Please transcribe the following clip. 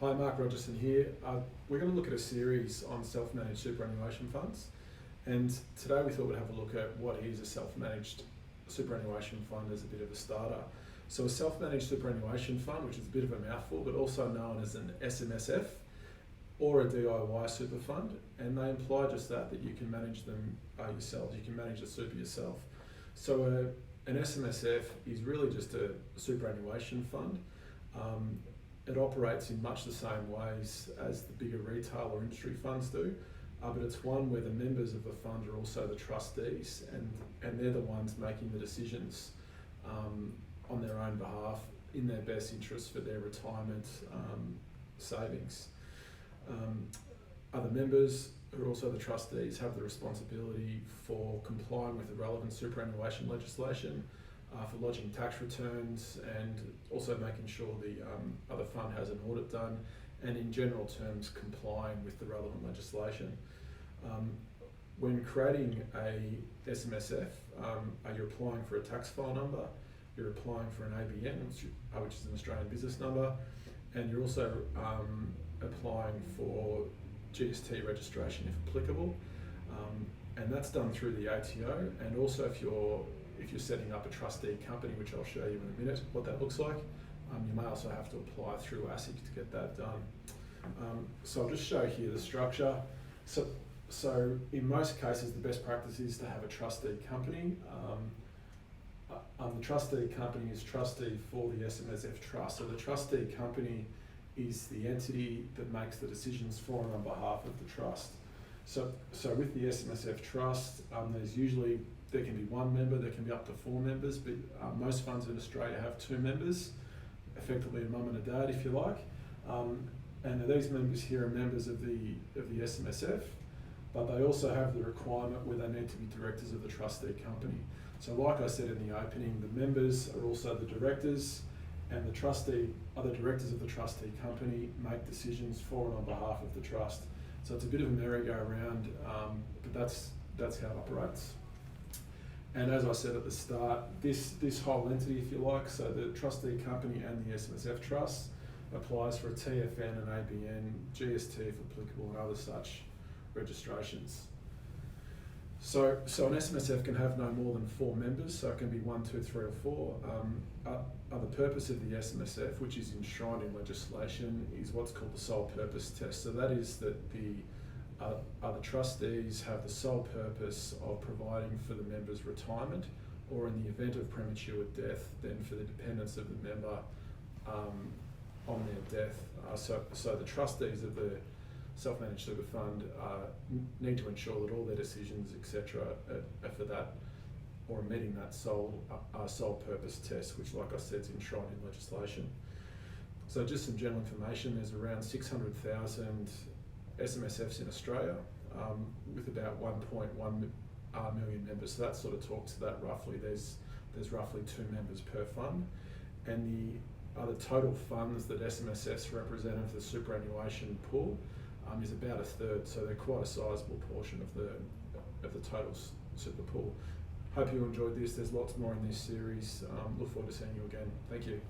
Hi, Mark Rogerson here. We're going to look at a series on self-managed superannuation funds, and today we thought we'd have a look at what is a self-managed superannuation fund as a bit of a starter. So a self-managed superannuation fund, which is a bit of a mouthful, but also known as an SMSF or a DIY super fund, and they imply just that you can manage them yourselves, you can manage the super yourself. So an SMSF is really just a superannuation fund. It operates in much the same ways as the bigger retail or industry funds do, but it's one where the members of the fund are also the trustees, and they're the ones making the decisions on their own behalf in their best interest for their retirement savings. Other members, who are also the trustees, have the responsibility for complying with the relevant superannuation legislation, for lodging tax returns, and also making sure the other fund has an audit done, and in general terms complying with the relevant legislation. When creating a SMSF, you're applying for a tax file number, you're applying for an ABN, which is an Australian business number, and you're also applying for GST registration if applicable, and that's done through the ATO. And also if you're setting up a trustee company, which I'll show you in a minute what that looks like, you may also have to apply through ASIC to get that done. So I'll just show here the structure. So in most cases, the best practice is to have a trustee company. The trustee company is trustee for the SMSF trust. So the trustee company is the entity that makes the decisions for and on behalf of the trust. So with the SMSF trust, there can be one member, there can be up to 4 members, but most funds in Australia have 2 members, effectively a mum and a dad, if you like. And these members here are members of the SMSF, but they also have the requirement where they need to be directors of the trustee company. So like I said in the opening, the members are also the directors, and the trustee, other directors of the trustee company, make decisions for and on behalf of the trust. So it's a bit of a merry-go-round, but that's how it operates. And as I said at the start, this whole entity, if you like, so the trustee company and the SMSF trust, applies for a TFN, an ABN, GST if applicable, and other such registrations. So an SMSF can have no more than 4 members, so it can be 1, 2, 3 or 4. The purpose of the SMSF, which is enshrined in legislation, is what's called the sole purpose test. So that is that the trustees have the sole purpose of providing for the member's retirement, or in the event of premature death, then for the dependents of the member on their death. So the trustees of the self-managed super fund need to ensure that all their decisions, etc., are for that, or meeting that sole purpose test, which, like I said, is enshrined in legislation. So just some general information: there's around 600,000 SMSFs in Australia, with about 1.1 million members. So that sort of talks to that roughly. There's roughly 2 members per fund, and the total funds that SMSFs represent of the superannuation pool is about 1/3. So they're quite a sizable portion of the total super pool. Hope you enjoyed this. There's lots more in this series. Look forward to seeing you again. Thank you.